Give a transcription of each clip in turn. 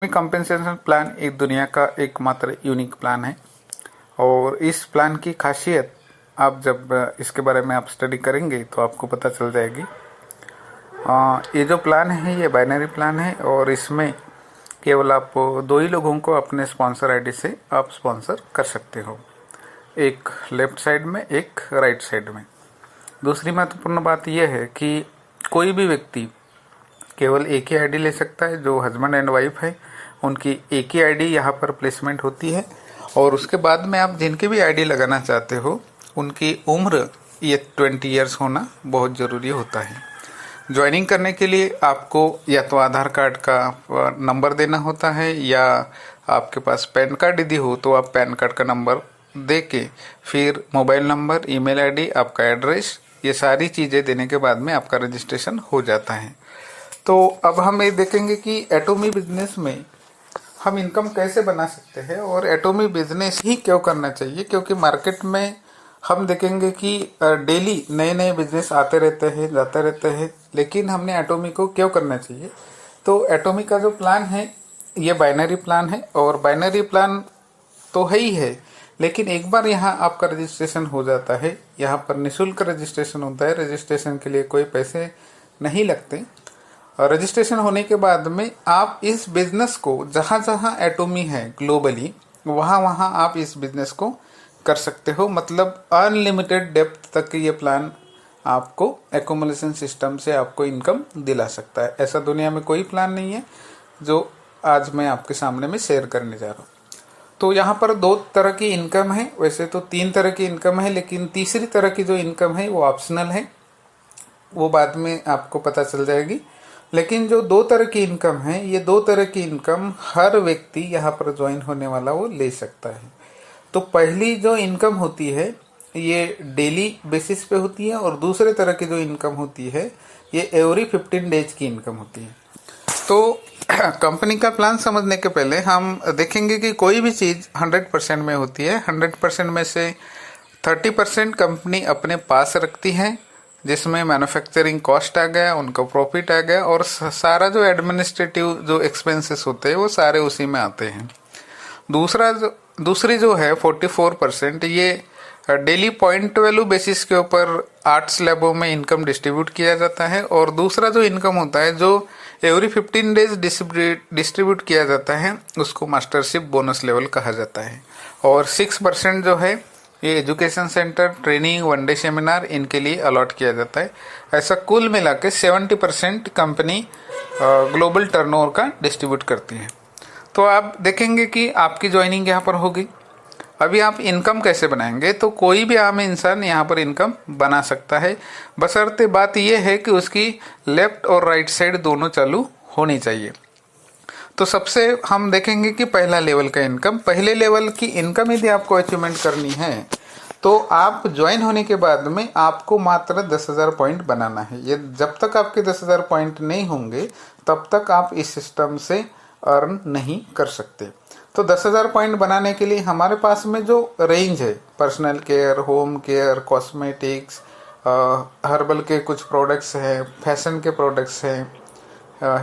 Compensation plan एक दुनिया का एकमात्र यूनिक प्लान है और इस प्लान की खासियत आप जब इसके बारे में आप स्टडी करेंगे तो आपको पता चल जाएगी। ये जो प्लान है ये बाइनरी प्लान है और इसमें केवल आप दो ही लोगों को अपने स्पॉन्सर आईडी से आप स्पॉन्सर कर सकते हो, एक लेफ्ट साइड में एक राइट साइड में। दूसरी महत्वपूर्ण बात यह है कि कोई भी व्यक्ति केवल एक ही आईडी ले सकता है। जो हस्बैंड एंड वाइफ है उनकी एक ही आईडी यहाँ पर प्लेसमेंट होती है और उसके बाद में आप जिनकी भी आईडी लगाना चाहते हो उनकी उम्र ये 20 ईयर्स होना बहुत ज़रूरी होता है। ज्वाइनिंग करने के लिए आपको या तो आधार कार्ड का नंबर देना होता है या आपके पास पैन कार्ड यदि हो तो आप पैन कार्ड का नंबर दे के फिर मोबाइल नंबर, ईमेल आईडी, आपका एड्रेस, ये सारी चीज़ें देने के बाद में आपका रजिस्ट्रेशन हो जाता है। तो अब हम ये देखेंगे कि एटोमी बिजनेस में हम इनकम कैसे बना सकते हैं और एटोमी बिजनेस ही क्यों करना चाहिए, क्योंकि मार्केट में हम देखेंगे कि डेली नए नए बिजनेस आते रहते हैं, जाते रहते हैं, लेकिन हमने एटोमी को क्यों करना चाहिए। तो एटोमी का जो प्लान है ये बाइनरी प्लान है और बाइनरी प्लान तो है ही है, लेकिन एक बार यहाँ आपका रजिस्ट्रेशन हो जाता है, यहाँ पर निःशुल्क रजिस्ट्रेशन होता है, रजिस्ट्रेशन के लिए कोई पैसे नहीं लगते। रजिस्ट्रेशन होने के बाद में आप इस बिजनेस को जहाँ जहाँ एटोमी है ग्लोबली वहाँ वहाँ आप इस बिजनेस को कर सकते हो। मतलब अनलिमिटेड डेप्थ तक ये प्लान आपको एकोमोलेशन सिस्टम से आपको इनकम दिला सकता है। ऐसा दुनिया में कोई प्लान नहीं है जो आज मैं आपके सामने में शेयर करने जा रहा हूँ। तो यहाँ पर दो तरह की इनकम है, वैसे तो तीन तरह की इनकम है, लेकिन तीसरी तरह की जो इनकम है वो ऑप्शनल है, वो बाद में आपको पता चल जाएगी। लेकिन जो दो तरह की इनकम है ये दो तरह की इनकम हर व्यक्ति यहाँ पर ज्वाइन होने वाला वो ले सकता है। तो पहली जो इनकम होती है ये डेली बेसिस पे होती है और दूसरे तरह की जो इनकम होती है ये एवरी 15 डेज की इनकम होती है। तो कंपनी का प्लान समझने के पहले हम देखेंगे कि कोई भी चीज़ 100% में होती है। 100% में से 30% कंपनी अपने पास रखती है, जिसमें मैन्युफैक्चरिंग कॉस्ट आ गया, उनका प्रॉफिट आ गया और सारा जो एडमिनिस्ट्रेटिव जो एक्सपेंसेस होते हैं वो सारे उसी में आते हैं। दूसरी जो है 44% ये डेली पॉइंट वैल्यू बेसिस के ऊपर आर्ट्स लैबों में इनकम डिस्ट्रीब्यूट किया जाता है और दूसरा जो इनकम होता है जो एवरी 15 डेज डिस्ट्रीब्यूट किया जाता है उसको मास्टरशिप बोनस लेवल कहा जाता है। और 6% जो है ये education centre, training, one day seminar इनके लिए अलॉट किया जाता है। ऐसा कुल मिला के 70% कंपनी ग्लोबल टर्नओवर का डिस्ट्रीब्यूट करती है। तो आप देखेंगे कि आपकी ज्वाइनिंग यहाँ पर होगी। अभी आप इनकम कैसे बनाएंगे, तो कोई भी आम इंसान यहाँ पर इनकम बना सकता है, बशर्ते बात यह है कि उसकी लेफ्ट और राइट साइड दोनों चालू होनी चाहिए। तो सबसे हम देखेंगे कि पहला लेवल का इनकम, पहले लेवल की इनकम यदि आपको अचीवमेंट करनी है तो आप ज्वाइन होने के बाद में आपको मात्र 10,000 पॉइंट बनाना है। ये जब तक आपके 10,000 पॉइंट नहीं होंगे तब तक आप इस सिस्टम से अर्न नहीं कर सकते। तो 10,000 पॉइंट बनाने के लिए हमारे पास में जो रेंज है, personal care, home care, cosmetics, herbal के कुछ प्रोडक्ट्स हैं, फैशन के प्रोडक्ट्स हैं,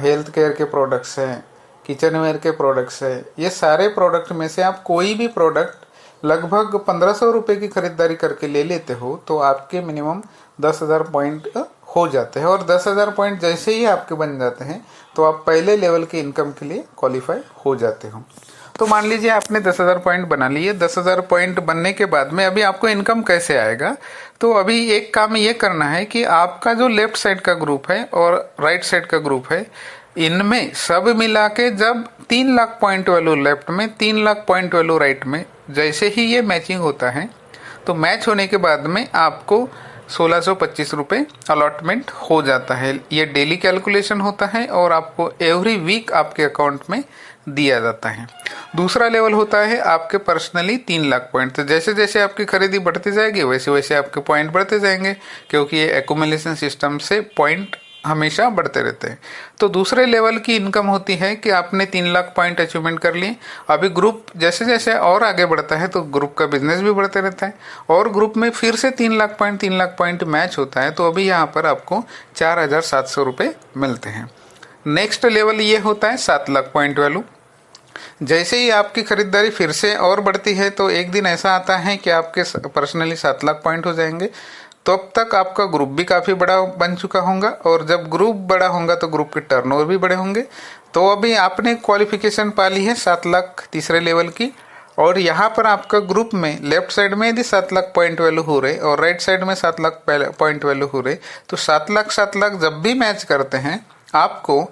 हेल्थ केयर के प्रोडक्ट्स हैं, किचन वेयर के प्रोडक्ट्स है, ये सारे प्रोडक्ट में से आप कोई भी प्रोडक्ट लगभग 1500 रुपये की खरीदारी करके ले लेते हो तो आपके मिनिमम 10,000 पॉइंट हो जाते हैं। और 10,000 पॉइंट जैसे ही आपके बन जाते हैं तो आप पहले लेवल के इनकम के लिए क्वालिफाई हो जाते हो। तो मान लीजिए आपने 10,000 पॉइंट बना लिए। 10,000 पॉइंट बनने के बाद में अभी आपको इनकम कैसे आएगा, तो अभी एक काम ये करना है कि आपका जो लेफ्ट साइड का ग्रुप है और राइट साइड का ग्रुप है इनमें सब मिला के जब 3 लाख पॉइंट वैल्यू लेफ्ट में, 3 लाख पॉइंट वैल्यू राइट में, जैसे ही ये मैचिंग होता है तो मैच होने के बाद में आपको 1625 रुपये अलॉटमेंट हो जाता है। ये डेली कैलकुलेशन होता है और आपको एवरी वीक आपके अकाउंट में दिया जाता है। दूसरा लेवल होता है आपके पर्सनली 3 लाख पॉइंट। तो जैसे जैसे आपकी खरीदी बढ़ती जाएगी वैसे वैसे आपके पॉइंट बढ़ते जाएंगे, क्योंकि ये एक्यूमुलेशन सिस्टम से पॉइंट हमेशा बढ़ते रहते हैं। तो दूसरे लेवल की इनकम होती है कि आपने 3 लाख पॉइंट अचीवमेंट कर लिए। अभी ग्रुप जैसे जैसे और आगे बढ़ता है तो ग्रुप का बिजनेस भी बढ़ते रहता है और ग्रुप में फिर से 3 लाख पॉइंट मैच होता है। तो अभी यहाँ पर आपको 4,700 रुपये मिलते हैं। नेक्स्ट लेवल ये होता है 7 लाख पॉइंट वैल्यू। जैसे ही आपकी खरीदारी फिर से और बढ़ती है तो एक दिन ऐसा आता है कि आपके पर्सनली 7 लाख पॉइंट हो जाएंगे। तो अब तक आपका ग्रुप भी काफ़ी बड़ा बन चुका होगा, और जब ग्रुप बड़ा होगा तो ग्रुप के टर्नओवर भी बड़े होंगे। तो अभी आपने क्वालिफिकेशन पा ली है 7 लाख तीसरे लेवल की, और यहाँ पर आपका ग्रुप में लेफ्ट साइड में यदि 7 लाख पॉइंट वैल्यू हो रहे और राइट साइड में 7 लाख पॉइंट वैल्यू हो रहे, तो 7 लाख जब भी मैच करते हैं आपको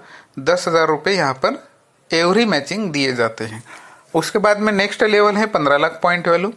10,000 रुपये यहाँ पर एवरी मैचिंग दिए जाते हैं। उसके बाद में नेक्स्ट लेवल है 15 लाख पॉइंट वैल्यू।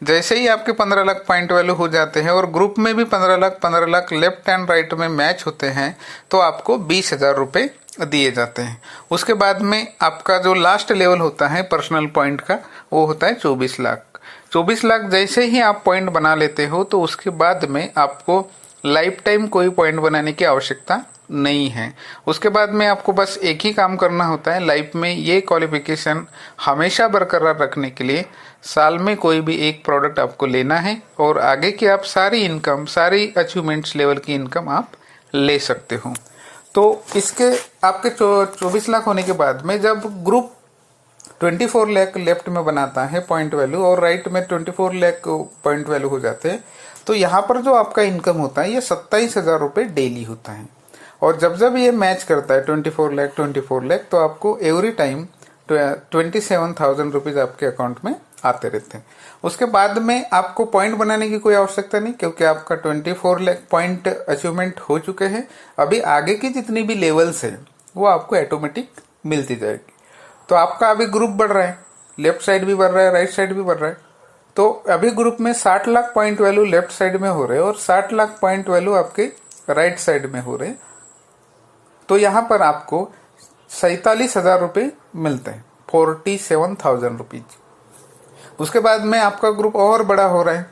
जैसे ही आपके 15 लाख पॉइंट वैल्यू हो जाते हैं और ग्रुप में भी 15 लाख लेफ्ट एंड राइट में मैच होते हैं, तो आपको 20,000 रुपये दिए जाते हैं। उसके बाद में आपका जो लास्ट लेवल होता है पर्सनल पॉइंट का, वो होता है 24 लाख। 24 लाख जैसे ही आप पॉइंट बना लेते हो तो उसके बाद में आपको लाइफ टाइम कोई पॉइंट बनाने की आवश्यकता नहीं है। उसके बाद में आपको बस एक ही काम करना होता है लाइफ में, ये क्वालिफिकेशन हमेशा बरकरार रखने के लिए साल में कोई भी एक प्रोडक्ट आपको लेना है, और आगे की आप सारी इनकम, सारी अचीवमेंट्स लेवल की इनकम आप ले सकते हो। तो इसके आपके 24 लाख होने के बाद में जब ग्रुप 24 लाख लेफ्ट में बनाता है पॉइंट वैल्यू और राइट में 24 लाख पॉइंट वैल्यू हो जाते हैं, तो यहाँ पर जो आपका इनकम होता है ये 27,000 रुपये डेली होता है। और जब जब ये मैच करता है 24 लाख, तो आपको एवरी टाइम 27,000 रुपीज आपके अकाउंट में आते रहते हैं। उसके बाद में आपको पॉइंट बनाने की कोई आवश्यकता नहीं, क्योंकि आपका 24 लाख पॉइंट अचीवमेंट हो चुके हैं। अभी आगे की जितनी भी लेवल्स है वो आपको ऑटोमेटिक मिलती जाएगी। तो आपका अभी ग्रुप बढ़ रहा है, लेफ्ट साइड भी बढ़ रहा है, राइट साइड भी बढ़ रहा है। तो अभी ग्रुप में 60 lakh point value left side में हो रहे हैं और 60 लाख पॉइंट वैल्यू आपके राइट साइड में हो रहे हैं। तो यहाँ पर आपको 47,000 रुपये मिलते हैं, 47,000 रुपीज। उसके बाद में आपका ग्रुप और बड़ा हो रहा है,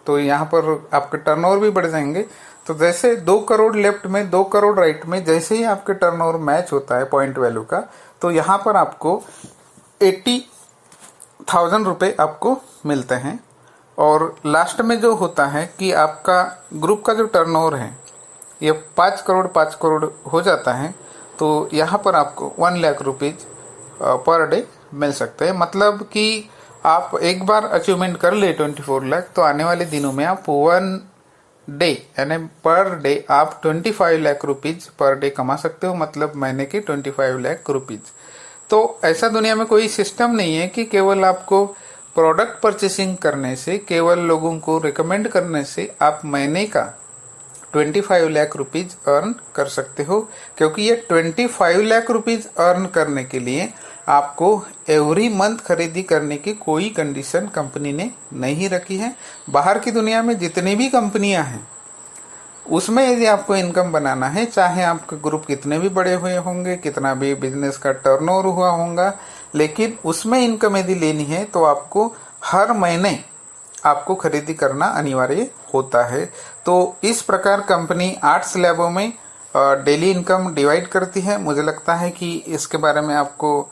तो यहाँ पर आपके टर्नओवर भी बढ़ जाएंगे। तो जैसे 2 करोड़ लेफ्ट में, 2 करोड़ राइट में, जैसे ही आपके टर्नओवर मैच होता है पॉइंट वैल्यू का, तो यहाँ पर आपको 80,000 रुपये आपको मिलते हैं। और लास्ट में जो होता है कि आपका ग्रुप का जो टर्नओवर है ये 5 करोड़ हो जाता है, तो यहाँ पर आपको 1 lakh rupees per day meal सकते हैं। मतलब कि आप एक बार अचीवमेंट कर ले 24 लाख, तो आने वाले दिनों में आप 1 डे यानी पर डे आप 25 लाख रुपीज पर डे कमा सकते हो, मतलब महीने के 25 लाख रुपीज। तो ऐसा दुनिया में कोई सिस्टम नहीं है कि केवल आपको प्रोडक्ट परचेसिंग करने से, केवल लोगों को रिकमेंड करने से आप महीने का 25 लाख रुपीज अर्न कर सकते हो, क्योंकि ये 25 लाख रुपीज अर्न करने के लिए आपको एवरी मंथ खरीदी करने की कोई कंडीशन कंपनी ने नहीं रखी है। बाहर की दुनिया में जितनी भी कंपनियां हैं उसमें यदि आपको इनकम बनाना है, चाहे आपके ग्रुप कितने भी बड़े हुए होंगे, कितना भी बिजनेस का टर्नओवर हुआ होगा, लेकिन उसमें इनकम यदि लेनी है तो आपको हर महीने आपको खरीदी करना अनिवार्य होता है। तो इस प्रकार कंपनी 8 स्लैबों में डेली इनकम डिवाइड करती है। मुझे लगता है कि इसके बारे में आपको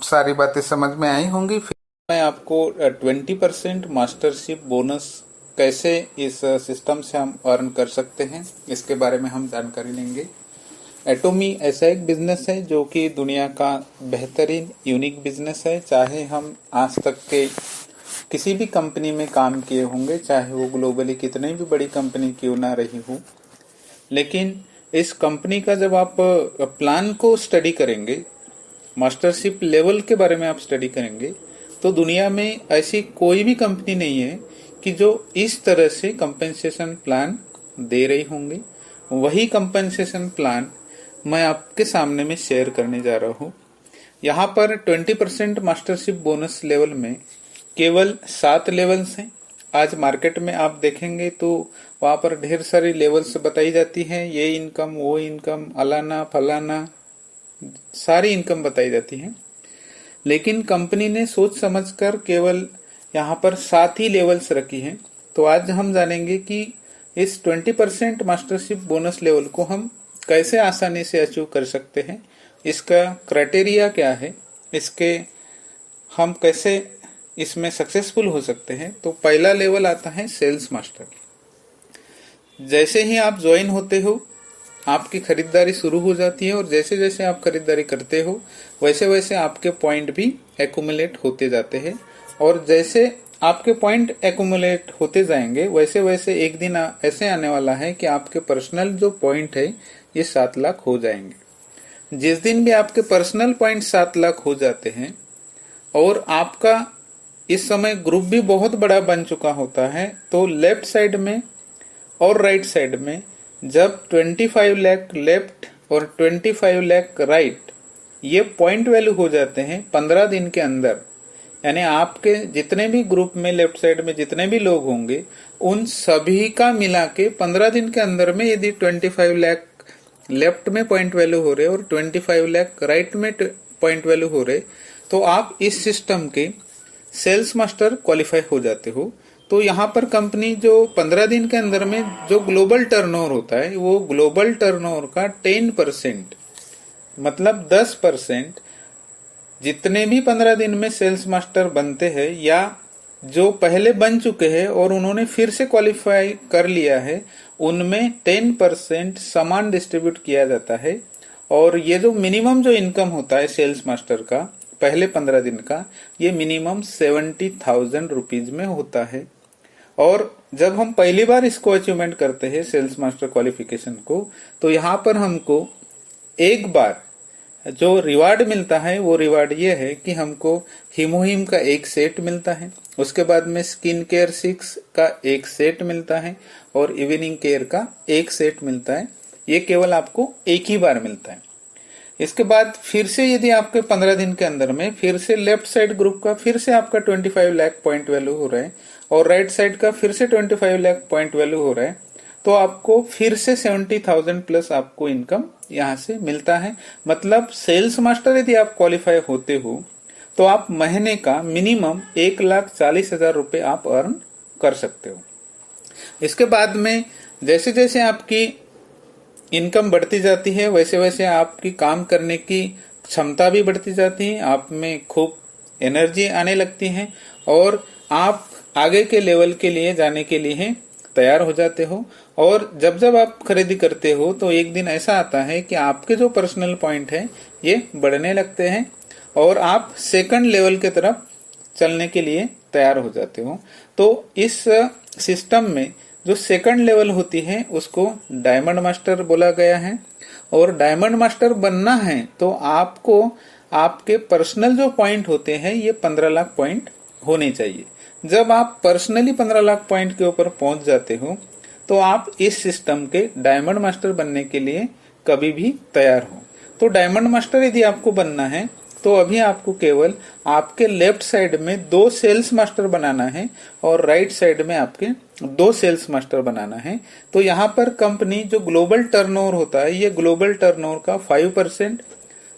सारी बातें समझ में आई होंगी। फिर मैं आपको 20% मास्टरशिप बोनस कैसे इस सिस्टम से हम अर्न कर सकते हैं इसके बारे में हम जानकारी लेंगे। एटोमी ऐसा एक बिजनेस है जो कि दुनिया का बेहतरीन यूनिक बिजनेस है। चाहे हम आज तक के किसी भी कंपनी में काम किए होंगे, चाहे वो ग्लोबली कितनी भी बड़ी कंपनी क्यों ना रही हो, लेकिन इस कंपनी का जब आप प्लान को स्टडी करेंगे, मास्टरशिप लेवल के बारे में आप स्टडी करेंगे, तो दुनिया में ऐसी कोई भी कंपनी नहीं है कि जो इस तरह से कंपेंसेशन प्लान दे रही होंगी। वही कंपेंसेशन प्लान मैं आपके सामने में शेयर करने जा रहा हूँ। यहाँ पर 20% मास्टरशिप बोनस लेवल में केवल 7 लेवल्स हैं। आज मार्केट में आप देखेंगे तो वहां पर ढेर सारी लेवल्स बताई जाती हैं, ये इनकम, वो इनकम, अलाना फलाना, सारी इनकम बताई जाती है। लेकिन कंपनी ने सोच समझकर केवल यहाँ पर 7 ही लेवल्स रखी हैं। तो आज हम जानेंगे कि इस 20% मास्टरशिप बोनस लेवल को हम कैसे आसानी से अचीव कर सकते हैं, इसका क्राइटेरिया क्या है, इसके हम कैसे इसमें सक्सेसफुल हो सकते हैं। तो पहला लेवल आता है सेल्स मास्टर। जैसे ही आप ज्वाइन होते हो आपकी खरीदारी शुरू हो जाती है, और जैसे जैसे आप खरीदारी करते हो वैसे वैसे आपके पॉइंट भी एक्यूमुलेट होते जाते हैं। और जैसे आपके पॉइंट एक्यूमुलेट होते जाएंगे वैसे वैसे एक दिन ऐसे आने वाला है कि आपके पर्सनल जो पॉइंट है ये 7 लाख हो जाएंगे। जिस दिन भी आपके पर्सनल पॉइंट 7 लाख हो जाते हैं और आपका इस समय ग्रुप भी बहुत बड़ा बन चुका होता है, तो लेफ्ट साइड में और राइट साइड में जब 25 लाख लेफ्ट और 25 लाख राइट ये पॉइंट वैल्यू हो जाते हैं 15 दिन के अंदर, यानी आपके जितने भी ग्रुप में लेफ्ट साइड में जितने भी लोग होंगे उन सभी का मिला के 15 दिन के अंदर में यदि 25 लाख लेफ्ट में पॉइंट वैल्यू हो रहे और 25 लाख राइट में पॉइंट वैल्यू हो रहे, तो आप इस सिस्टम के सेल्स मास्टर क्वालिफाई हो जाते हो। तो यहाँ पर कंपनी जो 15 दिन के अंदर में जो ग्लोबल टर्नओवर होता है वो ग्लोबल टर्नओवर का 10% मतलब 10% जितने भी 15 दिन में सेल्स मास्टर बनते हैं या जो पहले बन चुके हैं और उन्होंने फिर से क्वालिफाई कर लिया है उनमें 10% समान डिस्ट्रीब्यूट किया जाता है। और ये जो मिनिमम जो इनकम होता है सेल्स मास्टर का पहले 15 दिन का, ये मिनिमम 70,000 रुपीज में होता है। और जब हम पहली बार इसको अचीवमेंट करते हैं सेल्स मास्टर क्वालिफिकेशन को, तो यहाँ पर हमको एक बार जो रिवार्ड मिलता है वो रिवार्ड ये है कि हमको हिमोहिम का एक सेट मिलता है, उसके बाद में स्किन केयर 6 का एक सेट मिलता है और इवनिंग केयर का एक सेट मिलता है। ये केवल आपको एक ही बार मिलता है। इसके बाद फिर से यदि आपके 15 दिन के अंदर में फिर से लेफ्ट साइड ग्रुप का फिर से आपका 25 लाख पॉइंट वैल्यू हो रहा है और राइट साइड का फिर से 25 लाख पॉइंट वैल्यू हो रहा है, तो आपको फिर से 70,000 प्लस आपको इनकम यहाँ से मिलता है। मतलब सेल्स मास्टर यदि आप क्वालिफाई होते हो तो आप महीने का मिनिमम 1,40,000 रुपए आप अर्न कर सकते हो। इसके बाद में जैसे जैसे आपकी इनकम बढ़ती जाती है वैसे वैसे आपकी काम करने की क्षमता भी बढ़ती जाती है, आप में खूब एनर्जी आने लगती है और आप आगे के लेवल के लिए जाने के लिए तैयार हो जाते हो। और जब जब आप खरीदी करते हो तो एक दिन ऐसा आता है कि आपके जो पर्सनल पॉइंट है ये बढ़ने लगते हैं और आप सेकंड लेवल की तरफ चलने के लिए तैयार हो जाते हो। तो इस सिस्टम में जो सेकंड लेवल होती है उसको डायमंड मास्टर बोला गया है। और डायमंड मास्टर बनना है तो आपको आपके पर्सनल जो पॉइंट होते हैं ये 15 लाख पॉइंट होने चाहिए। जब आप पर्सनली 15 लाख पॉइंट के ऊपर पहुंच जाते हो तो आप इस सिस्टम के डायमंड मास्टर बनने के लिए कभी भी तैयार हो। तो डायमंड मास्टर यदि आपको बनना है तो अभी आपको केवल आपके लेफ्ट साइड में 2 सेल्स मास्टर बनाना है और राइट साइड में आपके 2 सेल्स मास्टर बनाना है। तो यहाँ पर कंपनी जो ग्लोबल टर्नओवर होता है ये ग्लोबल टर्नओवर का 5%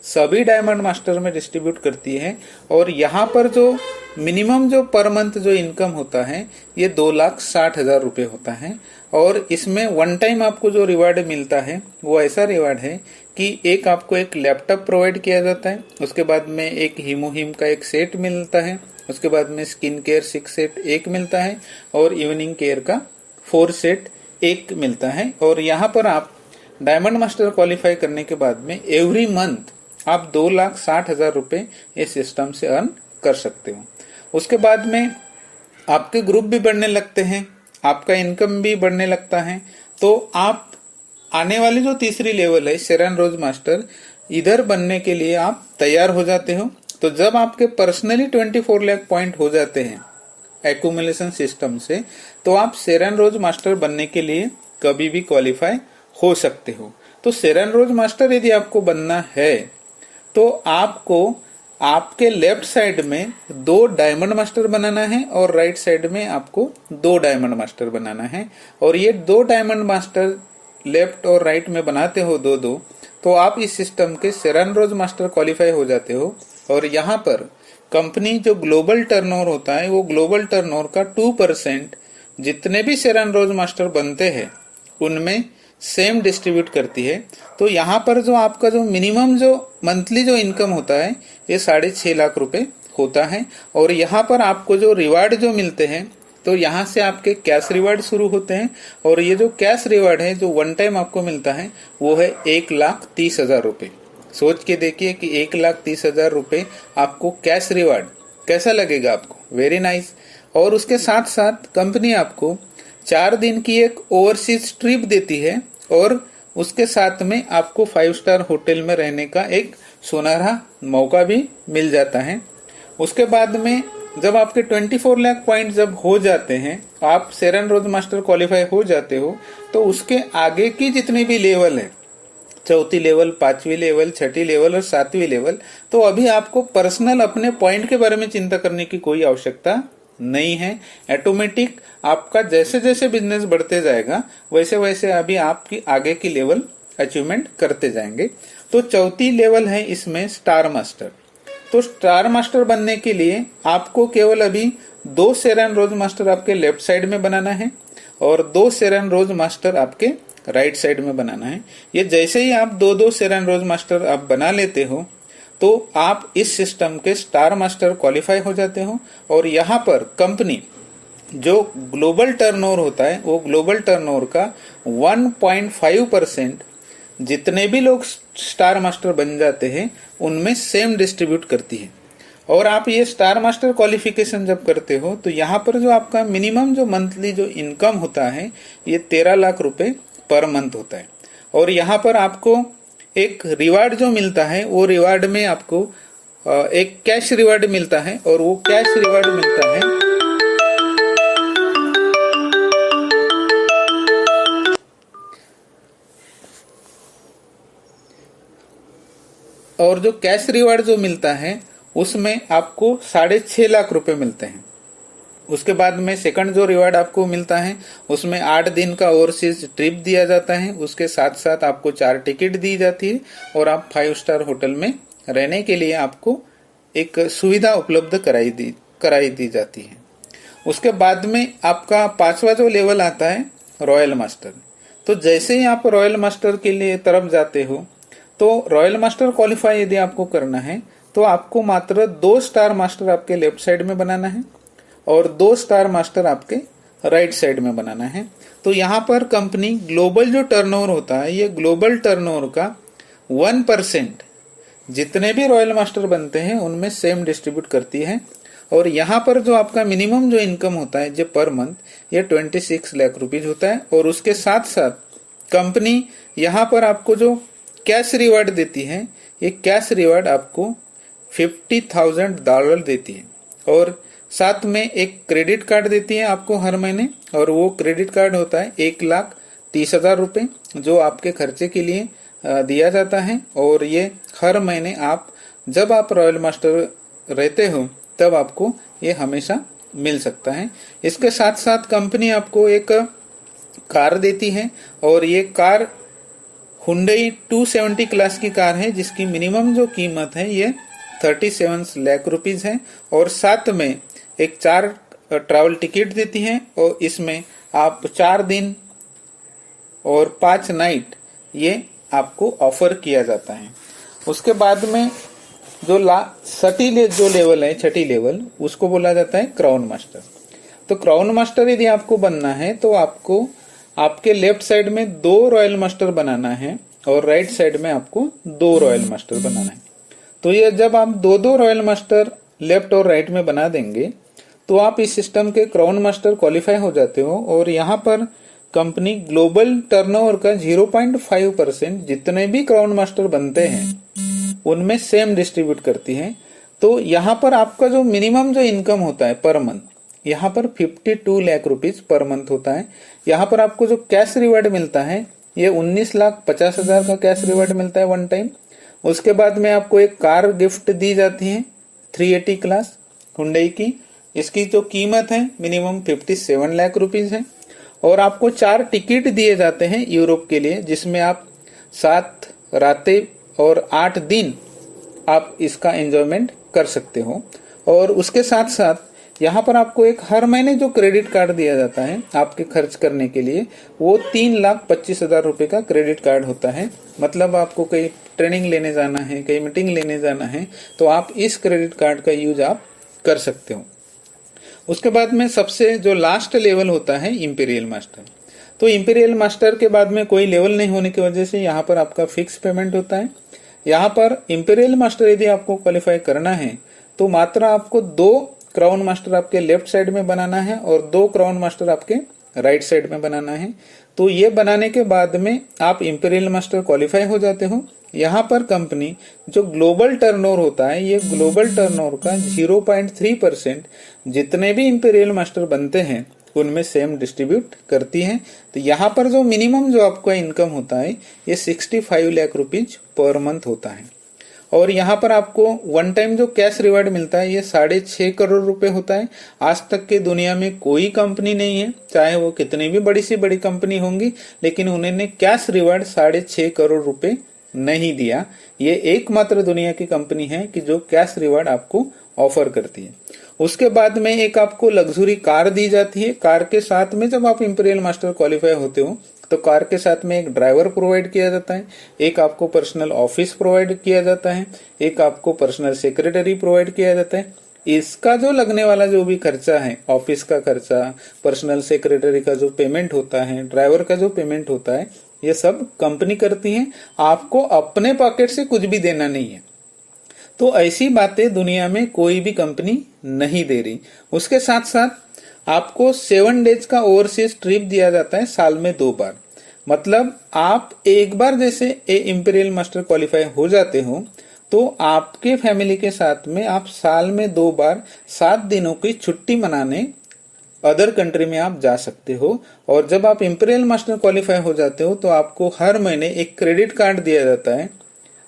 सभी डायमंड मास्टर में डिस्ट्रीब्यूट करती है। और यहाँ पर जो मिनिमम जो पर मंथ जो इनकम होता है ये 2,60,000 रुपए होता है। और इसमें वन टाइम आपको जो रिवार्ड मिलता है वो ऐसा रिवार्ड है कि एक आपको एक लैपटॉप प्रोवाइड किया जाता है, उसके बाद में एक हिमोहिम का एक सेट मिलता है, उसके बाद में स्किन केयर 6 सेट एक मिलता है और इवनिंग केयर का 4 सेट एक मिलता है। और यहाँ पर आप डायमंड मास्टर क्वालिफाई करने के बाद में एवरी मंथ आप 2,60,000 रुपए इस सिस्टम से अर्न कर सकते हो। उसके बाद में आपके ग्रुप भी बढ़ने लगते हैं, आपका इनकम भी बढ़ने लगता है। तो आप आने वाली जो तीसरी लेवल है शेरन रोज मास्टर, इधर बनने के लिए आप तैयार हो जाते हो। तो जब आपके पर्सनली 24 लाख पॉइंट हो जाते हैं एक्यूमुलेशन सिस्टम से, तो आप शेरन रोज मास्टर बनने के लिए कभी भी क्वालिफाई हो सकते हो। तो शेरन रोज मास्टर यदि आपको बनना है तो आपको आपके लेफ्ट साइड में 2 डायमंड मास्टर बनाना है और राइट साइड में आपको 2 डायमंड मास्टर बनाना है। और ये 2 डायमंड मास्टर लेफ्ट और राइट में बनाते हो 2-2, तो आप इस सिस्टम के शेरन रोज मास्टर क्वालिफाई हो जाते हो। और यहाँ पर कंपनी जो ग्लोबल टर्नओवर होता है वो ग्लोबल टर्नओवर का 2% जितने भी शेरन रोज मास्टर बनते हैं उनमें सेम डिस्ट्रीब्यूट करती है। तो यहाँ पर जो आपका जो मिनिमम जो मंथली जो इनकम होता है ये 6.5 लाख रुपए होता है। और यहाँ पर आपको जो रिवार्ड जो मिलते हैं तो यहाँ से आपके कैश रिवार्ड शुरू होते हैं। और ये जो कैश रिवार्ड है जो वन टाइम आपको मिलता है वो है 1,30,000 रुपए। सोच के देखिए कि 1,30,000 रुपये आपको कैश रिवार्ड कैसा लगेगा आपको। Very nice. और उसके साथ साथ कंपनी आपको 4 दिन की एक ओवरसीज ट्रिप देती है और उसके साथ में आपको 5 स्टार होटल में रहने का एक सुनहरा मौका भी मिल जाता है। उसके बाद में जब आपके 24 लाख पॉइंट जब हो जाते हैं, आप सेरेन रोज मास्टर क्वालिफाई हो जाते हो, तो उसके आगे की जितनी भी लेवल है, 4वीं लेवल, 5वीं लेवल, 6ठी लेवल और 7वीं लेवल, तो अभी आपको पर्सनल अपने पॉइंट के बारे में चिंता करने की कोई आवश्यकता नहीं है। ऑटोमेटिक आपका जैसे जैसे बिजनेस बढ़ते जाएगा वैसे वैसे अभी आपकी आगे की लेवल अचीवमेंट करते जाएंगे। तो 4वीं लेवल है इसमें स्टार मास्टर। तो स्टार मास्टर बनने के लिए आपको केवल अभी 2 सेरेन रोज मास्टर आपके लेफ्ट साइड में बनाना है और 2 सेरेन रोज मास्टर आपके राइट साइड में बनाना है। ये जैसे ही आप 2-2 सेरेन रोज मास्टर आप बना लेते हो तो आप इस सिस्टम के स्टार मास्टर क्वालिफाई हो जाते हो। और यहाँ पर कंपनी जो ग्लोबल टर्नओवर होता है वो ग्लोबल टर्नओवर का 1.5% जितने भी लोग स्टार मास्टर बन जाते हैं उनमें सेम डिस्ट्रीब्यूट करती है। और आप ये स्टार मास्टर क्वालिफिकेशन जब करते हो तो यहाँ पर जो आपका मिनिमम जो मंथली जो इनकम होता है ये 13 लाख रुपए पर मंथ होता है। और यहाँ पर आपको एक रिवार्ड जो मिलता है वो रिवार्ड में आपको एक कैश रिवार्ड मिलता है और वो कैश रिवार्ड मिलता है और जो कैश रिवार्ड जो मिलता है उसमें आपको 6.5 लाख रुपए मिलते हैं। उसके बाद में सेकंड जो रिवार्ड आपको मिलता है उसमें 8 दिन का ओवरसीज ट्रिप दिया जाता है। उसके साथ साथ आपको 4 टिकट दी जाती है और आप 5 स्टार होटल में रहने के लिए आपको एक सुविधा उपलब्ध कराई दी जाती है। उसके बाद में आपका 5वां जो लेवल आता है रॉयल मास्टर। तो जैसे ही आप रॉयल मास्टर के लिए तरफ जाते हो तो रॉयल मास्टर क्वालिफाई यदि आपको करना है तो आपको मात्र 2 स्टार मास्टर आपके लेफ्ट साइड में बनाना है और 2 स्टार मास्टर आपके राइट साइड में बनाना है। तो यहाँ पर कंपनी ग्लोबल जो टर्नओवर होता है ये ग्लोबल टर्नओवर का 1% जितने भी रॉयल मास्टर बनते हैं उनमें सेम डिस्ट्रीब्यूट करती है। और यहाँ पर जो आपका मिनिमम जो इनकम होता है जो पर मंथ ये 26 लाख रुपीज होता है। और उसके साथ साथ कंपनी यहाँ पर आपको जो कैश रिवार्ड देती है ये कैश रिवार्ड आपको $50,000 देती है और साथ में एक क्रेडिट कार्ड देती है आपको हर महीने। और वो क्रेडिट कार्ड होता है 1,30,000 रुपए जो आपके खर्चे के लिए दिया जाता है। और ये हर महीने आप जब आप रॉयल मास्टर रहते हो तब आपको ये हमेशा मिल सकता है। इसके साथ साथ कंपनी आपको एक कार देती है और ये कार हुंडई 270 क्लास की कार है जिसकी मिनिमम जो कीमत है ये 37 लाख रुपीज है। और साथ में एक 4 ट्रैवल टिकट देती है और इसमें आप 4 दिन और 5 नाइट ये आपको ऑफर किया जाता है। उसके बाद में जो छठी लेवल उसको बोला जाता है क्राउन मास्टर। तो क्राउन मास्टर यदि आपको बनना है तो आपको आपके लेफ्ट साइड में 2 रॉयल मास्टर बनाना है और राइट साइड में आपको 2 रॉयल मास्टर बनाना है। तो ये जब आप 2-2 रॉयल मास्टर लेफ्ट और राइट में बना देंगे तो आप इस सिस्टम के क्राउन मास्टर क्वालिफाई हो जाते हो। और यहाँ पर कंपनी ग्लोबल टर्नओवर का 0.5% जितने भी क्राउन मास्टर बनते हैं उनमें सेम डिस्ट्रीब्यूट करती है। तो यहाँ पर आपका जो मिनिमम जो इनकम होता है पर मंथ यहाँ पर 52 लाख रुपीज पर मंथ होता है। यहाँ पर आपको जो कैश रिवार्ड मिलता है ये 19,50,000 का कैश रिवार्ड मिलता है 1 टाइम। उसके बाद में आपको एक कार गिफ्ट दी जाती है 380 क्लास हुंडई की। इसकी जो कीमत है मिनिमम 57 लाख रुपीज है। और आपको 4 टिकट दिए जाते हैं यूरोप के लिए जिसमें आप 7 रातें और 8 दिन आप इसका एंजॉयमेंट कर सकते हो। और उसके साथ साथ यहाँ पर आपको एक हर महीने जो क्रेडिट कार्ड दिया जाता है आपके खर्च करने के लिए वो 3,25,000 रुपए का क्रेडिट कार्ड होता है। मतलब आपको कहीं ट्रेनिंग लेने जाना है, कहीं मीटिंग लेने जाना है तो आप इस क्रेडिट कार्ड का यूज आप कर सकते हो। उसके बाद में सबसे जो लास्ट लेवल होता है इंपीरियल मास्टर। तो इंपीरियल मास्टर के बाद में कोई लेवल नहीं होने की वजह से यहाँ पर आपका फिक्स पेमेंट होता है। यहाँ पर इंपीरियल मास्टर यदि आपको क्वालिफाई करना है तो मात्र आपको 2 क्राउन मास्टर आपके लेफ्ट साइड में बनाना है और 2 क्राउन मास्टर आपके राइट साइड में बनाना है। तो ये बनाने के बाद में आप इंपीरियल मास्टर क्वालिफाई हो जाते हो। यहाँ पर कंपनी जो ग्लोबल टर्नओवर होता है, ये ग्लोबल टर्नओवर का 0.3% जितने भी इंपीरियल मास्टर बनते हैं उनमें सेम डिस्ट्रीब्यूट करती है। तो यहाँ पर जो मिनिमम जो आपका इनकम होता है ये 65 लाख रुपीज पर मंथ होता है। और यहाँ पर आपको वन टाइम जो कैश रिवार्ड मिलता है ये 6.5 करोड़ रुपए होता है। आज तक के दुनिया में कोई कंपनी नहीं है, चाहे वो कितनी भी बड़ी सी बड़ी कंपनी होंगी, लेकिन उन्होंने कैश रिवार्ड 6.5 करोड़ रुपए नहीं दिया। ये एकमात्र दुनिया की कंपनी है कि जो कैश रिवार्ड आपको ऑफर करती है। उसके बाद में एक आपको लग्जरी कार दी जाती है। कार के साथ में जब आप इंपीरियल मास्टर क्वालिफाई होते हो तो कार के साथ में एक ड्राइवर प्रोवाइड किया जाता है, एक आपको पर्सनल ऑफिस प्रोवाइड किया जाता है, एक आपको पर्सनल सेक्रेटरी प्रोवाइड किया जाता है। इसका जो लगने वाला जो भी खर्चा है, ऑफिस का खर्चा, पर्सनल सेक्रेटरी का जो पेमेंट होता है, ड्राइवर का जो पेमेंट होता है, ये सब कंपनी करती है। आपको अपने पॉकेट से कुछ भी देना नहीं है। तो ऐसी बातें दुनिया में कोई भी कंपनी नहीं दे रही। उसके साथ साथ आपको 7 डेज का ओवरसीज ट्रिप दिया जाता है साल में 2 बार। मतलब आप एक बार जैसे इंपीरियल मास्टर क्वालिफाई हो जाते हो तो आपके फैमिली के साथ में आप साल में 2 बार 7 दिनों की छुट्टी मनाने अदर कंट्री में आप जा सकते हो। और जब आप इंपीरियल मास्टर क्वालिफाई हो जाते हो तो आपको हर महीने एक क्रेडिट कार्ड दिया जाता है,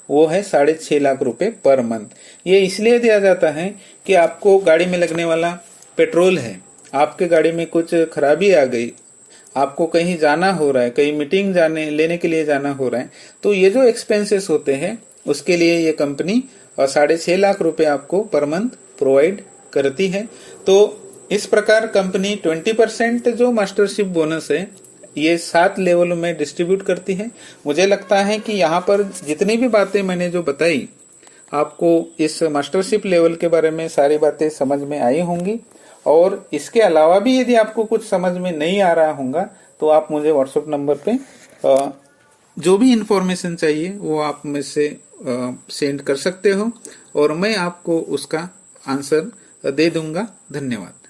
वो है 6.5 लाख रुपए पर मंथ। ये इसलिए दिया जाता है कि आपको गाड़ी में लगने वाला पेट्रोल है, आपके गाड़ी में कुछ खराबी आ गई, आपको कहीं जाना हो रहा है, कहीं मीटिंग लेने के लिए जाना हो रहा है, तो ये जो एक्सपेंसेस होते हैं उसके लिए ये कंपनी 6.5 लाख रुपए आपको पर मंथ प्रोवाइड करती है। तो इस प्रकार कंपनी 20% जो मास्टरशिप बोनस है ये 7 लेवल में डिस्ट्रीब्यूट करती है। मुझे लगता है कि यहाँ पर जितनी भी बातें मैंने जो बताई आपको इस मास्टरशिप लेवल के बारे में सारी बातें समझ में आई होंगी। और इसके अलावा भी यदि आपको कुछ समझ में नहीं आ रहा होगा तो आप मुझे व्हाट्सएप नंबर पे जो भी इंफॉर्मेशन चाहिए वो आप में से सेंड कर सकते हो और मैं आपको उसका आंसर दे दूंगा। धन्यवाद।